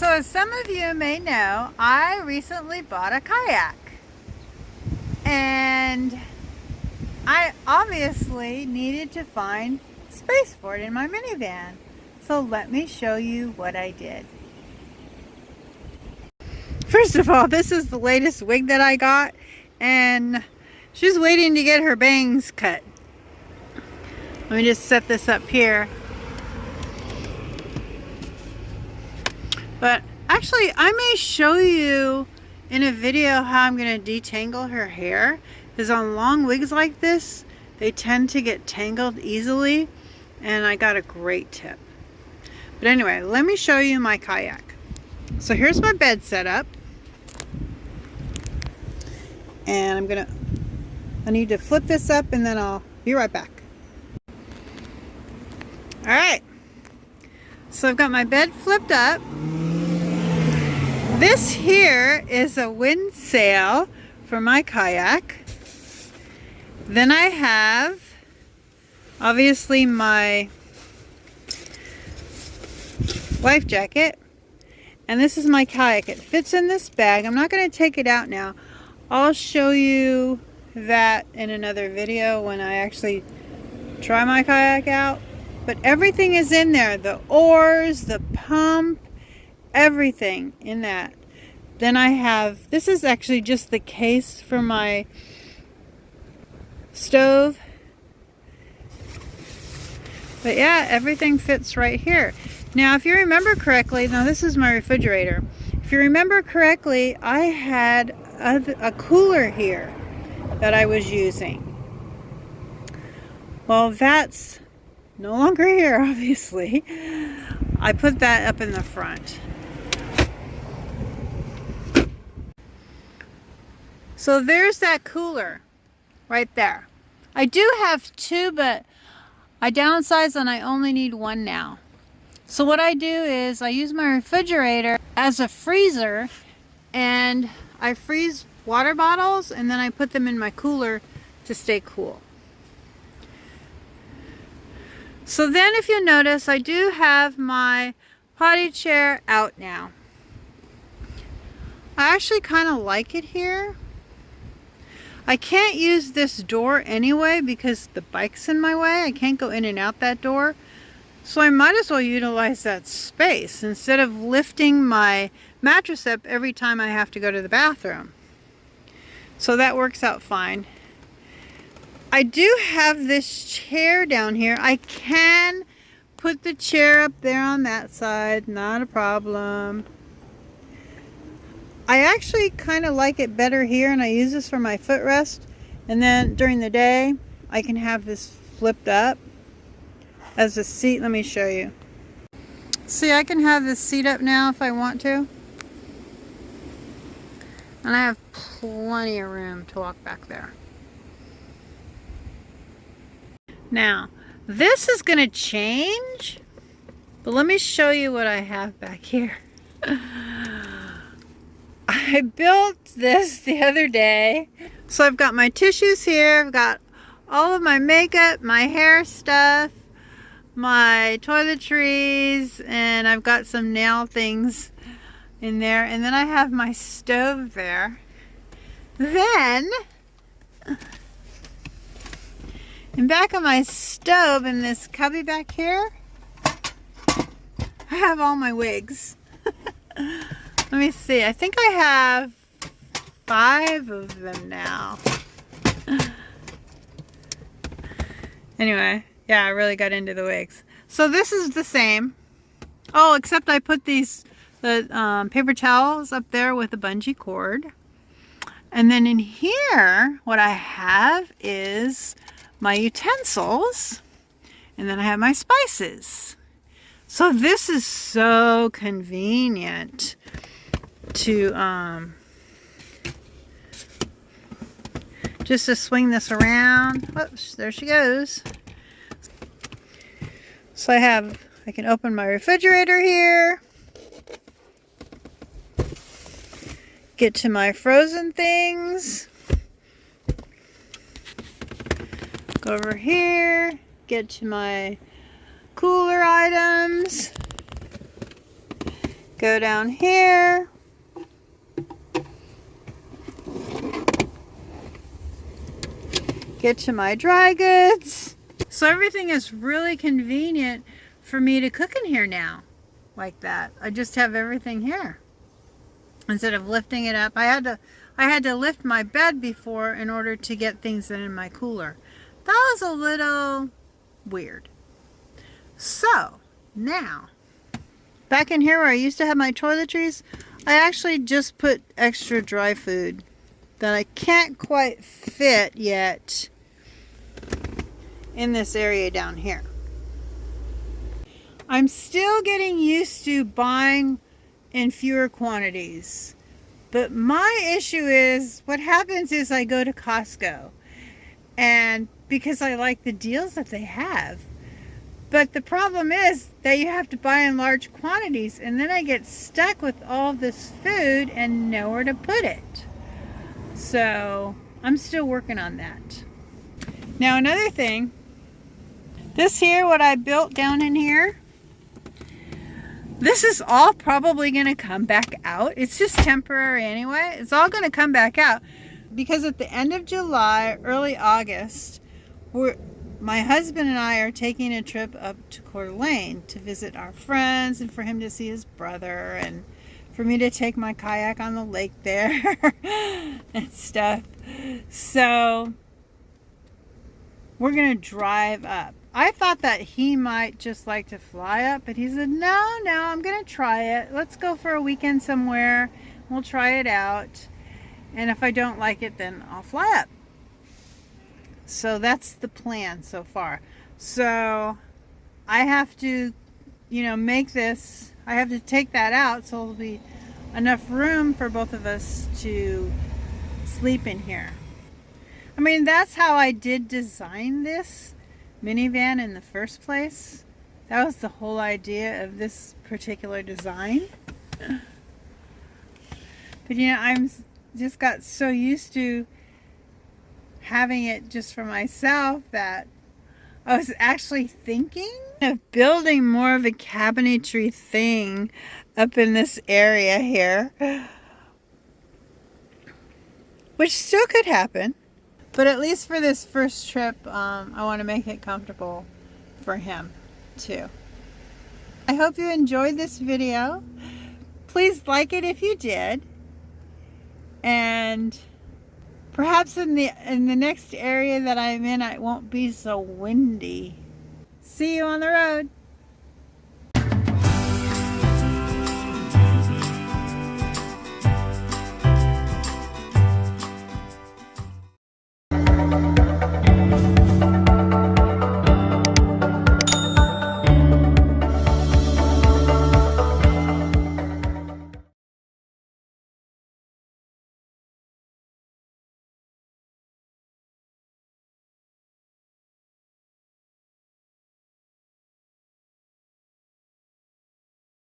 So as some of you may know, I recently bought a kayak. And I obviously needed to find space for it in my minivan. So let me show you what I did. First of all, this is the latest wig that I got, and she's waiting to get her bangs cut. Let me just set this up here. But actually, I may show you in a video how I'm going to detangle her hair, because on long wigs like this, they tend to get tangled easily, and I got a great tip. But anyway, let me show you my kayak. So here's my bed set up. And I need to flip this up and then I'll be right back. Alright, so I've got my bed flipped up. This here is a wind sail for my kayak. Then I have, obviously, my life jacket. And this is my kayak. It fits in this bag. I'm not going to take it out now. I'll show you that in another video when I actually try my kayak out. But everything is in there. The oars, the pump, everything in that. Then I have, this is actually just the case for my stove. But yeah, everything fits right here. Now, if you remember correctly, now this is my refrigerator. If you remember correctly, I had a cooler here that I was using. Well, that's no longer here, obviously. I put that up in the front. So there's that cooler right there. I do have two, but I downsized and I only need one now. So what I do is I use my refrigerator as a freezer, and I freeze water bottles and then I put them in my cooler to stay cool. So then if you notice, I do have my potty chair out now. I actually kind of like it here. I can't use this door anyway because the bike's in my way. I can't go in and out that door. So I might as well utilize that space instead of lifting my mattress up every time I have to go to the bathroom. So that works out fine. I do have this chair down here. I can put the chair up there on that side, not a problem. I actually kind of like it better here, and I use this for my footrest. And then during the day, I can have this flipped up as a seat. Let me show you. See, I can have this seat up now if I want to. And I have plenty of room to walk back there. Now, this is going to change, but let me show you what I have back here. I built this the other day. So I've got my tissues here. I've got all of my makeup, my hair stuff, my toiletries, and I've got some nail things in there. And then I have my stove there. Then, in back of my stove in this cubby back here, I have all my wigs. Let me see. I think I have 5 of them now. Anyway, yeah, I really got into the wigs. So this is the same. Oh, except I put the paper towels up there with a bungee cord. And then in here, what I have is my utensils. And then I have my spices. So this is so convenient to just to swing this around. Whoops, there she goes. So I can open my refrigerator here, get to my frozen things, go over here, get to my cooler items, Go down here. Get to my dry goods. So everything is really convenient for me to cook in here now, like that. I just have everything here. Instead of lifting it up, I had to lift my bed before in order to get things in my cooler. That was a little weird. So now, back in here where I used to have my toiletries, I actually just put extra dry food that I can't quite fit yet in this area down here. I'm still getting used to buying in fewer quantities. But my issue is, what happens is I go to Costco, and because I like the deals that they have. But the problem is that you have to buy in large quantities, and then I get stuck with all this food and nowhere to put it. So I'm still working on that. Now another thing, this here, what I built down in here, this is all probably going to come back out. It's just temporary anyway. It's all going to come back out because at the end of July, early August, my husband and I are taking a trip up to Coeur d'Alene to visit our friends and for him to see his brother and for me to take my kayak on the lake there and stuff. So we're going to drive up. I thought that he might just like to fly up, but he said, no, I'm going to try it. Let's go for a weekend somewhere. We'll try it out. And if I don't like it, then I'll fly up. So that's the plan so far. So I have to, make this, I have to take that out so there'll be enough room for both of us to sleep in here. I mean, that's how I did design this minivan in the first place. That was the whole idea of this particular design. But I'm just got so used to having it just for myself that I was actually thinking of building more of a cabinetry thing up in this area here, which still could happen. But at least for this first trip, I want to make it comfortable for him too. I hope you enjoyed this video. Please like it if you did. And perhaps in the next area that I'm in, it won't be so windy. See you on the road.